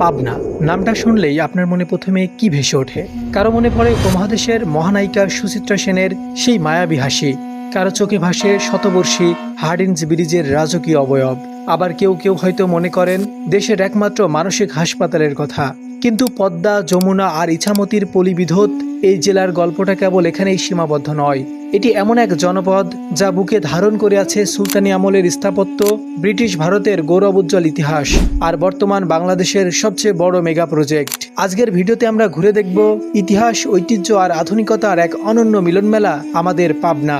পাবনা নামটা শুনলেই আপনার মনে প্রথমে কি ভেসে ওঠে? কারো মনে পড়ে উপমহাদেশের মহানায়িকা সুচিত্রা সেনের সেই মায়াবী হাসি, কারো চোখে ভাসে শতবর্ষী হার্ডিঞ্জ ব্রিজের রাজকীয় অবয়ব, আবার কেউ কেউ হয়তো মনে করেন দেশের একমাত্র মানসিক হাসপাতালের কথা। কিন্তু পদ্মা, যমুনা আর ইছামতির পলিবিধৌত এই জেলার গল্পটা কেবল এখানেই সীমাবদ্ধ নয়। এটি এমন এক জনপদ যা বুকে ধারণ করে আছে সুলতানি আমলের স্থাপত্য, ব্রিটিশ ভারতের গৌরবোজ্জ্বল ইতিহাস আর বর্তমান বাংলাদেশের সবচেয়ে বড় মেগা প্রজেক্ট। আজকের ভিডিওতে আমরা ঘুরে দেখব ইতিহাস, ঐতিহ্য আর আধুনিকতার এক অনন্য মিলনমেলা আমাদের পাবনা।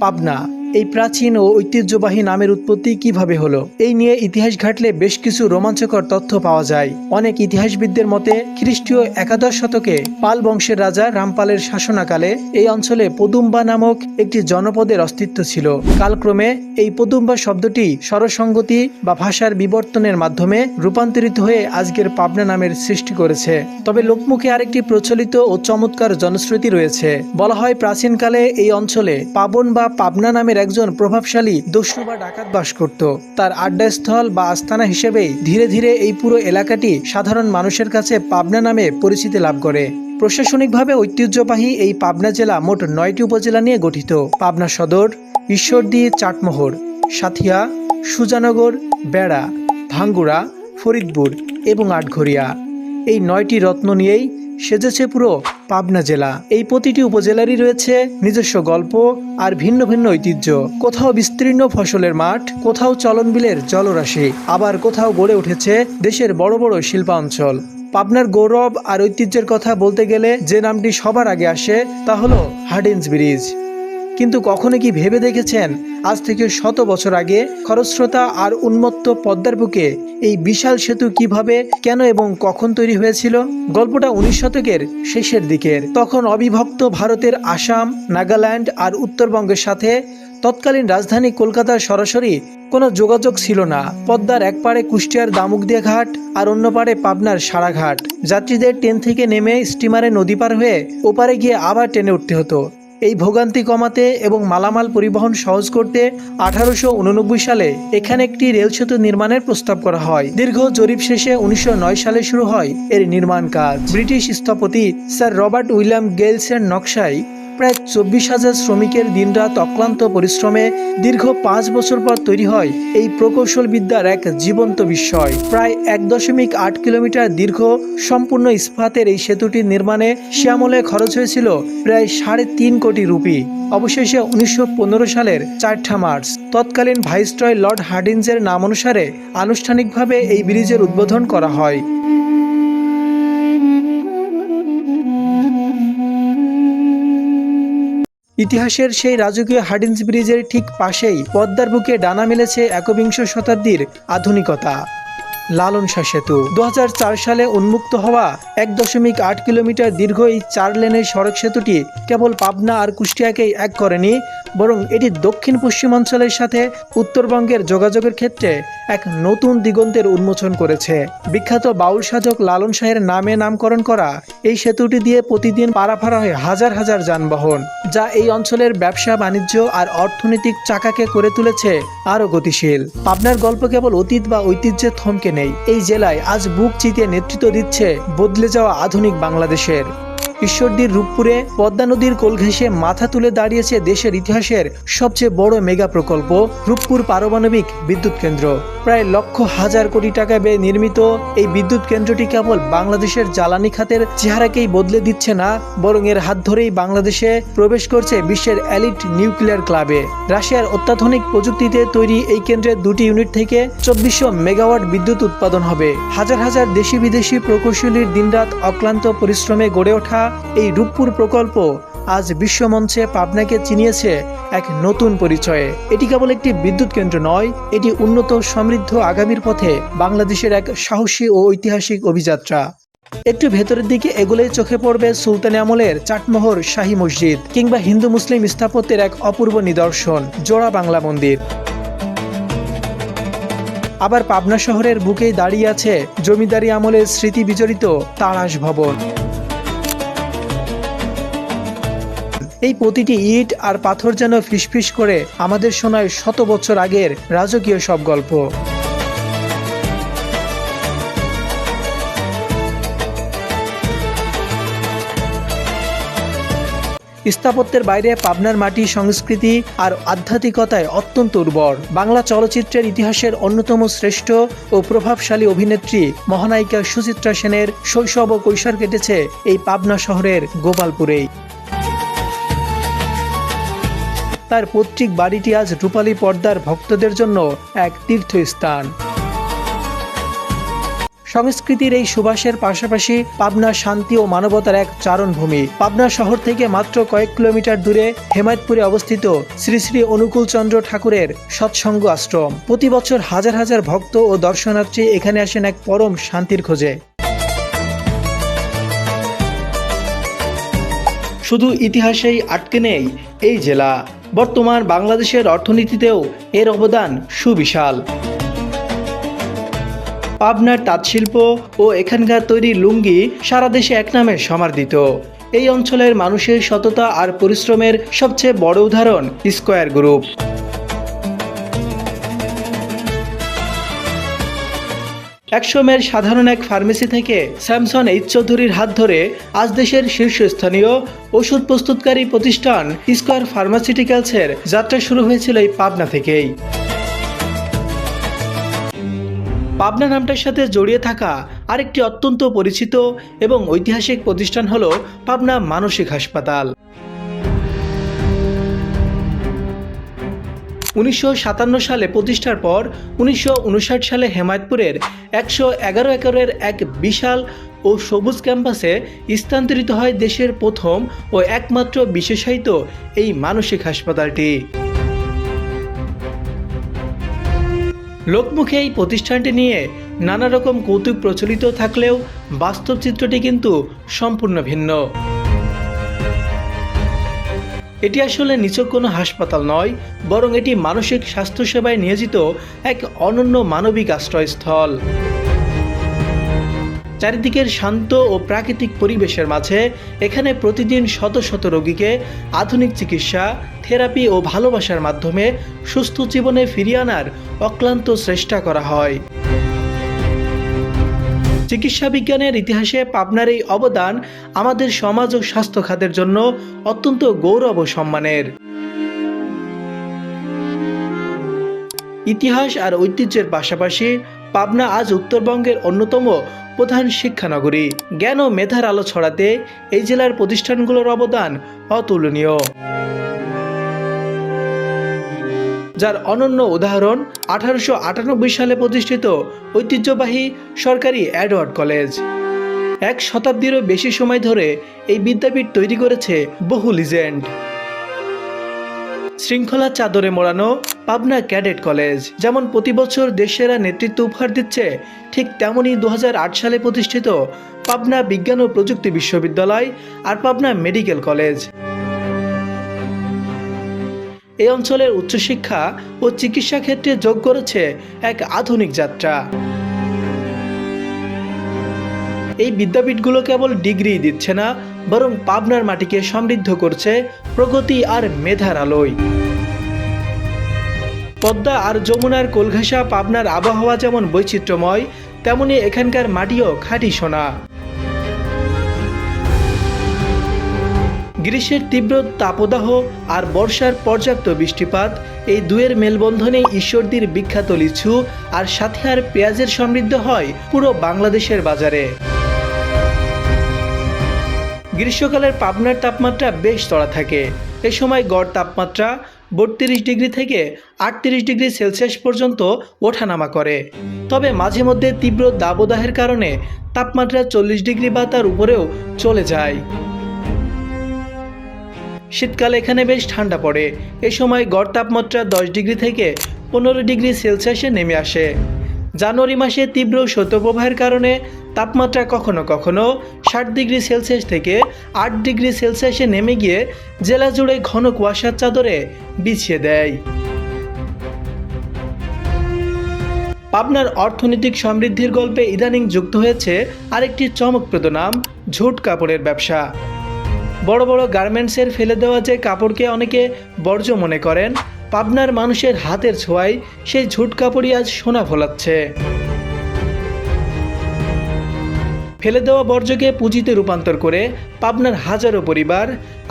পাবনা এই প্রাচীন ও ঐতিহ্যবাহী নামের উৎপত্তি কিভাবে হলো, এই নিয়ে ইতিহাস ঘাটলে বেশ কিছু রোমাঞ্চকর তথ্য পাওয়া যায়। অনেক ইতিহাসবিদদের মতে খ্রিস্টীয় একাদশ শতকে পাল বংশের রাজা রামপালের শাসনাকালে এই অঞ্চলে পদুম্বা নামক একটি জনপদের অস্তিত্ব ছিল। কালক্রমে এই পদুম্বা শব্দটি স্বরসঙ্গতি বা ভাষার বিবর্তনের মাধ্যমে রূপান্তরিত হয়ে আজকের পাবনা নামের সৃষ্টি করেছে। তবে লোকমুখে আরেকটি প্রচলিত ও চমৎকার জনশ্রুতি রয়েছে। বলা হয় প্রাচীনকালে এই অঞ্চলে পাবন বা পাবনা নামের একজন প্রভাবশালী দস্যু বা ডাকাত বাস করত। তার আড্ডাস্থল বা আস্তানা হিসেবেই ধীরে ধীরে এই পুরো এলাকাটি সাধারণ মানুষের কাছে পাবনা নামে পরিচিতি লাভ করে। প্রশাসনিকভাবে ঐতিহ্যবাহী এই পাবনা জেলা মোট 9টি উপজেলা নিয়ে গঠিত। পাবনা সদর, ঈশ্বরদী, চাটমোহর, সাথিয়া, সুজানগর, বেড়া, ভাঙ্গুড়া, ফরিদপুর এবং আটঘরিয়া, এই 9টি রত্ন নিয়েই সেজেছে পুরো পাবনা জেলা। এই প্রতিটি উপজেলারই রয়েছে নিজস্ব গল্প আর ভিন্ন ভিন্ন ঐতিহ্য। কোথাও বিস্তীর্ণ ফসলের মাঠ, কোথাও চলনবিলের জলরাশি, আবার কোথাও গড়ে উঠেছে দেশের বড় বড় শিল্পাঞ্চল। পাবনার গৌরব আর ঐতিহ্যের কথা বলতে গেলে যে নামটি সবার আগে আসে তা হলো হার্ডিঞ্জ ব্রিজ। কিন্তু কখনো কি ভেবে দেখেছেন আজ থেকে শত বছর আগে খরস্রোতা আর উন্মত্ত পদ্মার বুকে এই বিশাল সেতু কিভাবে, কেন এবং কখন তৈরি হয়েছিল? গল্পটা 19 শতকের শেষের দিকের। তখন অবিভক্ত ভারতের আসাম, নাগাল্যান্ড আর উত্তরবঙ্গের সাথে তৎকালীন রাজধানী কলকাতার সরাসরি কোনো যোগাযোগ ছিল না। পদ্মার এক পাড়ে কুষ্টিয়ার দামুকদিয়া ঘাট আর অন্য পাড়ে পাবনার সারাঘাট। যাত্রীদের ট্রেন থেকে নেমে স্টিমারে নদী পার হয়ে ওপারে গিয়ে আবার ট্রেনে উঠতে হতো। এই ভোগান্তি কমাতে এবং মালামাল পরিবহন সহজ করতে 1889 সালে এখানে একটি রেল সেতু নির্মাণের প্রস্তাব করা হয়। দীর্ঘ জরিপ শেষে 1909 সালে শুরু হয় এর নির্মাণ কাজ। ব্রিটিশ স্থপতি স্যার রবার্ট উইলিয়াম গেলসের নকশায় প্রায় 24,000 শ্রমিকের দিনরাত অক্লান্ত পরিশ্রমে দীর্ঘ 5 বছর পর তৈরি হয় এই প্রকৌশল বিদ্যার এক জীবন্ত বিস্ময়। প্রায় 1.8 কিলোমিটার দীর্ঘ সম্পূর্ণ ইস্পাতের এই সেতুটির নির্মাণে সে আমলে খরচ হয়েছিল প্রায় 3.5 কোটি রুপি। অবশেষে 1915 সালের 4 মার্চ তৎকালীন ভাইসরয় লর্ড হার্ডিঞ্জের নাম অনুসারে আনুষ্ঠানিকভাবে এই ব্রিজের উদ্বোধন করা হয়। ইতিহাসের সেই রাজকীয় হার্ডিঞ্জ ব্রিজের ঠিক পাশেই পদ্মার বুকে ডানা মেলেছে একবিংশ শতাব্দীর আধুনিকতা। লালন শাহ সেতু 2004 সালে উন্মুক্ত হওয়া 1.8 কিলোমিটার দীর্ঘ এই 4 লেনের সড়ক সেতুটি কেবল পাবনা আর কুষ্টিয়াকেই এক করেনি, বরং এটি দক্ষিণ পশ্চিমাঞ্চলের সাথে উত্তরবঙ্গের যোগাযোগের ক্ষেত্রে এক নতুন দিগন্তের উন্মোচন করেছে। বিখ্যাত বাউল সাধক লালন শাহের নামে নামকরণ করা এই সেতুটি দিয়ে প্রতিদিন পারাপার হয় হাজার হাজার যানবাহন, যা এই অঞ্চলের ব্যবসা, বাণিজ্য আর অর্থনৈতিক চাকাকে করে তুলেছে আরও গতিশীল। পাবনার গল্প কেবল অতীত বা ঐতিহ্যে থমকে নেই। এই জেলায় আজ বুক চিতিয়ে নেতৃত্ব দিচ্ছে বদলে যাওয়া আধুনিক বাংলাদেশের। ঈশ্বরদীর রূপপুরে পদ্মা নদীর কোল ঘেঁষে মাথা তুলে দাঁড়িয়েছে দেশের ইতিহাসের সবচেয়ে বড় মেগা প্রকল্প রূপপুর পারমাণবিক বিদ্যুৎ কেন্দ্র। প্রায় লক্ষ হাজার কোটি টাকা ব্যয়ে নির্মিত এই বিদ্যুৎ কেন্দ্রটি কেবল বাংলাদেশের জ্বালানি খাতের চেহারাকেই বদলে দিচ্ছে না, বরং এর হাত ধরেই বাংলাদেশে প্রবেশ করছে বিশ্বের এলিট নিউক্লিয়ার ক্লাবে। রাশিয়ার অত্যাধুনিক প্রযুক্তিতে তৈরি এই কেন্দ্রের 2টি ইউনিট থেকে 2400 মেগাওয়াট বিদ্যুৎ উৎপাদন হবে। হাজার হাজার দেশি বিদেশি প্রকৌশলীর দিনরাত অক্লান্ত পরিশ্রমে গড়ে ওঠা এই রূপপুর প্রকল্প আজ বিশ্বমঞ্চে পাবনাকে চিনিয়েছে এক নতুন পরিচয়ে। এটি কেবল একটি বিদ্যুৎ কেন্দ্র নয়, এটি উন্নত সমৃদ্ধ আগামীর পথে বাংলাদেশের এক সাহসী ও ঐতিহাসিক অভিযাত্রা। একটু ভেতরের দিকে এগুলোই চোখে পড়বে সুলতানি আমলের চাটমোহর শাহী মসজিদ কিংবা হিন্দু মুসলিম স্থাপত্যের এক অপূর্ব নিদর্শন জোড়া বাংলা মন্দির। আবার পাবনা শহরের বুকেই দাঁড়িয়ে আছে জমিদারি আমলের স্মৃতি বিজড়িত তাড়াশ ভবন। এই প্রতিটি ইট আর পাথর যেন ফিসফিস করে আমাদের শোনায় শত বছর আগের রাজকীয় সব গল্প। স্থাপত্যের বাইরে পাবনার মাটি সংস্কৃতি আর আধ্যাত্মিকতায় অত্যন্ত উর্বর। বাংলা চলচ্চিত্রের ইতিহাসের অন্যতম শ্রেষ্ঠ ও প্রভাবশালী অভিনেত্রী মহানায়িকা সুচিত্রা সেনের শৈশব ও কৈশোর কেটেছে এই পাবনা শহরের গোপালপুরেই। তার পৈতৃক বাড়িটি আজ রূপালী পর্দার ভক্তদের জন্য এক তীর্থস্থান। সংস্কৃতির এই সুবাসের পাশাপাশি পাবনা শান্তি ও মানবতার এক চারণভূমি। পাবনা শহর থেকে মাত্র কয়েক কিলোমিটার দূরে হেমায়তপুরে অবস্থিত শ্রী শ্রী অনুকূলচন্দ্র ঠাকুরের সৎসঙ্গ আশ্রম। প্রতি বছর হাজার হাজার ভক্ত ও দর্শনার্থী এখানে আসেন এক পরম শান্তির খোঁজে। শুধু ইতিহাসেই আটকে নেই এই জেলা, বর্তমান বাংলাদেশের অর্থনীতিতেও এর অবদান সুবিশাল। পাবনার তাঁতশিল্প ও এখানকার তৈরি লুঙ্গি সারা দেশে এক নামে সমাদৃত। এই অঞ্চলের মানুষের সততা আর পরিশ্রমের সবচেয়ে বড় উদাহরণ স্কয়ার গ্রুপ। একসময়ের সাধারণ এক ফার্মেসি থেকে স্যামসন এইচ চৌধুরীর হাত ধরে আজ দেশের শীর্ষস্থানীয় ওষুধ প্রস্তুতকারী প্রতিষ্ঠান স্কয়ার ফার্মাসিউটিক্যালসের যাত্রা শুরু হয়েছিল এই পাবনা থেকেই। পাবনা নামটার সাথে জড়িয়ে থাকা আরেকটি অত্যন্ত পরিচিত এবং ঐতিহাসিক প্রতিষ্ঠান হল পাবনা মানসিক হাসপাতাল। 1957 সালে প্রতিষ্ঠার পর 1959 সালে হেমায়তপুরের 111 একরের এক বিশাল ও সবুজ ক্যাম্পাসে স্থানান্তরিত হয় দেশের প্রথম ও একমাত্র বিশেষায়িত এই মানসিক হাসপাতালটি। লোকমুখে এই প্রতিষ্ঠানটি নিয়ে নানা রকম কৌতুক প্রচলিত থাকলেও বাস্তব চিত্রটি কিন্তু সম্পূর্ণ ভিন্ন। এটি আসলে নিছক কোনো হাসপাতাল নয়, বরং এটি মানসিক স্বাস্থ্যসেবায় নিয়োজিত এক অনন্য মানবিক আশ্রয়স্থল। চারিদিকের শান্ত ও প্রাকৃতিক পরিবেশের মাঝে এখানে প্রতিদিন শত শত রোগীকে আধুনিক চিকিৎসা, থেরাপি ও ভালোবাসার মাধ্যমে সুস্থ জীবনে ফিরিয়ে আনার অক্লান্ত চেষ্টা করা হয়। চিকিৎসা বিজ্ঞানের ইতিহাসে পাবনার এই অবদান আমাদের সমাজ ও স্বাস্থ্য খাতের জন্য অত্যন্ত গৌরব ও সম্মানের। ইতিহাস আর ঐতিহ্যের পাশাপাশি পাবনা আজ উত্তরবঙ্গের অন্যতম প্রধান শিক্ষানগরী। জ্ঞান ও মেধার আলো ছড়াতে এই জেলার প্রতিষ্ঠানগুলোর অবদান অতুলনীয়, যার অনন্য উদাহরণ 1898 সালে প্রতিষ্ঠিত ঐতিহ্যবাহী সরকারি এডওয়ার্ড কলেজ। এক শতাব্দীরও বেশি সময় ধরে এই বিদ্যাপীঠ তৈরি করেছে বহু লিজেন্ড। শৃঙ্খলার চাদরে মোড়ানো পাবনা ক্যাডেট কলেজ যেমন প্রতি বছর দেশসেরা নেতৃত্ব উপহার দিচ্ছে, ঠিক তেমনই 2008 সালে প্রতিষ্ঠিত পাবনা বিজ্ঞান ও প্রযুক্তি বিশ্ববিদ্যালয় আর পাবনা মেডিকেল কলেজ এই অঞ্চলের উচ্চশিক্ষা ও চিকিৎসা ক্ষেত্রে যোগ করেছে এক আধুনিক যাত্রা। এই বিদ্যাপীঠগুলো কেবল ডিগ্রি দিচ্ছে না, বরং পাবনার মাটিকে সমৃদ্ধ করছে প্রগতি আর মেধার আলোয়। পদ্মা আর যমুনার কোলঘেঁষা পাবনার আবহাওয়া যেমন বৈচিত্র্যময়, তেমনি এখানকার মাটিও খাঁটি সোনা। গ্রীষ্মের তীব্র তাপদাহ আর বর্ষার পর্যাপ্ত বৃষ্টিপাত, এই দুয়ের মেলবন্ধনে ঈশ্বরদীর বিখ্যাত লিচু আর সাথে আর পেঁয়াজের সমৃদ্ধ হয় পুরো বাংলাদেশের বাজারে। গ্রীষ্মকালের পাবনার তাপমাত্রা বেশ চড়া থাকে। এ সময় গড় তাপমাত্রা 32 ডিগ্রি থেকে 38 ডিগ্রি সেলসিয়াস পর্যন্ত ওঠানামা করে। তবে মাঝে মধ্যে তীব্র দাবদাহের কারণে তাপমাত্রা 40 ডিগ্রি বা তার উপরেও চলে যায়। শীতকালে এখানে বেশ ঠান্ডা পড়ে। এ সময় গড় তাপমাত্রা 10 ডিগ্রি থেকে 15 ডিগ্রি সেলসিয়াসে নেমে আসে। জানুয়ারি মাসে তীব্র শৈত্যপ্রবাহের কারণে তাপমাত্রা কখনো কখনো 60 ডিগ্রি সেলসিয়াস থেকে 8 ডিগ্রি সেলসিয়াসে নেমে গিয়ে জেলা জুড়ে ঘন কুয়াশার চাদরে বিছিয়ে দেয়। পাবনার অর্থনৈতিক সমৃদ্ধির গল্পে ইদানিং যুক্ত হয়েছে আরেকটি চমকপ্রদ নাম, ঝুট কাপড়ের ব্যবসা। বড় বড় গার্মেন্টসের ফেলে দেওয়া যে কাপড়কে অনেকে বর্জ্য মনে করেন, পাবনার মানুষের হাতের ছোঁয়ায় সেই ঝুট কাপড়ই আজ সোনা ফোলাচ্ছে। ফেলে দেওয়া বর্জ্যকে পুঁজিতে রূপান্তর করে পাবনার হাজারো পরিবার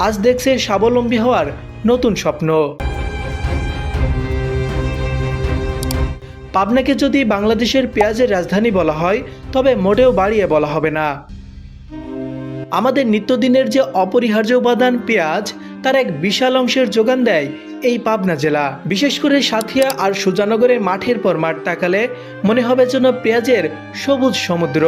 আজ দেখছে স্বাবলম্বী হওয়ার নতুন স্বপ্ন। পাবনাকে যদি বাংলাদেশের পেঁয়াজের রাজধানী বলা হয় তবে মোটেও বাড়িয়ে বলা হবে না। আমাদের নিত্যদিনের যে অপরিহার্য উপাদান পেঁয়াজ, তার এক বিশাল অংশের যোগান দেয় এই পাবনা জেলা। বিশেষ করে সাথিয়া আর সুজানগরের মাঠের পর মাঠ তাকালে মনে হবে যেন পেঁয়াজের সবুজ সমুদ্র।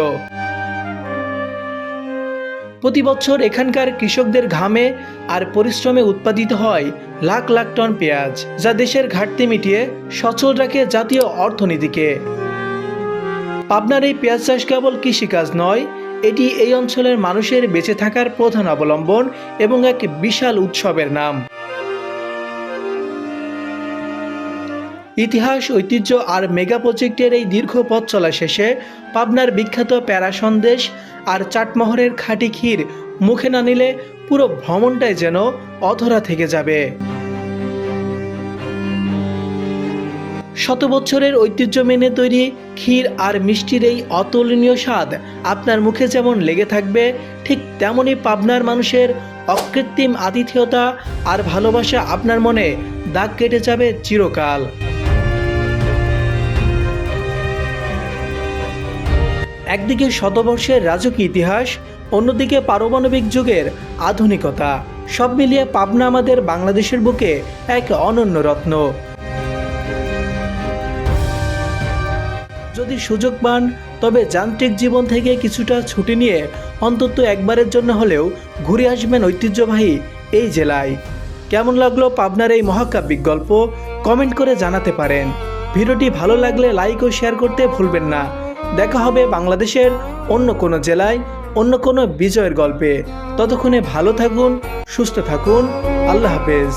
প্রতি বছর এখানকার কৃষকদের ঘামে আর পরিশ্রমে উৎপাদিত হয় লাখ লাখ টন পেঁয়াজ, যা দেশের ঘাটতি মিটিয়ে সচল রাখে জাতীয় অর্থনীতিকে। পাবনার এই পেঁয়াজ চাষ কেবল কৃষিকাজ নয়, এটি এই অঞ্চলের মানুষের বেঁচে থাকার প্রধান অবলম্বন এবং এক বিশাল উৎসবের নাম। ইতিহাস, ঐতিহ্য আর মেগা প্রজেক্টের এই দীর্ঘ পথ চলা শেষে পাবনার বিখ্যাত প্যারা সন্দেশ আর চাটমোহরের খাঁটি ক্ষীর মুখে না নিলে পুরো ভ্রমণটাই যেন অধরা থেকে যাবে। শত বছরের ঐতিহ্য মেনে তৈরি ক্ষীর আর মিষ্টির এই অতুলনীয় স্বাদ আপনার মুখে যেমন লেগে থাকবে, ঠিক তেমনই পাবনার মানুষের অকৃত্রিম আতিথেয়তা আর ভালোবাসা আপনার মনে দাগ কেটে যাবে চিরকাল। একদিকে শতবর্ষের রাজকীয় ইতিহাস, অন্যদিকে পারমাণবিক যুগের আধুনিকতা, সব মিলিয়ে পাবনা আমাদের বাংলাদেশের বুকে এক অনন্য রত্ন। যদি সুযোগ পান তবে যান্ত্রিক জীবন থেকে কিছুটা ছুটি নিয়ে অন্তত একবারের জন্য হলেও ঘুরে আসবেন ঐতিহ্যবাহী এই জেলায়। কেমন লাগলো পাবনার এই মহাকাব্যিক গল্প কমেন্ট করে জানাতে পারেন। ভিডিওটি ভালো লাগলে লাইক ও শেয়ার করতে ভুলবেন না। দেখা হবে বাংলাদেশের অন্য কোনো জেলায় অন্য কোনো বিজয়ের গল্পে। ততক্ষণে ভালো থাকুন, সুস্থ থাকুন। আল্লাহ হাফেজ।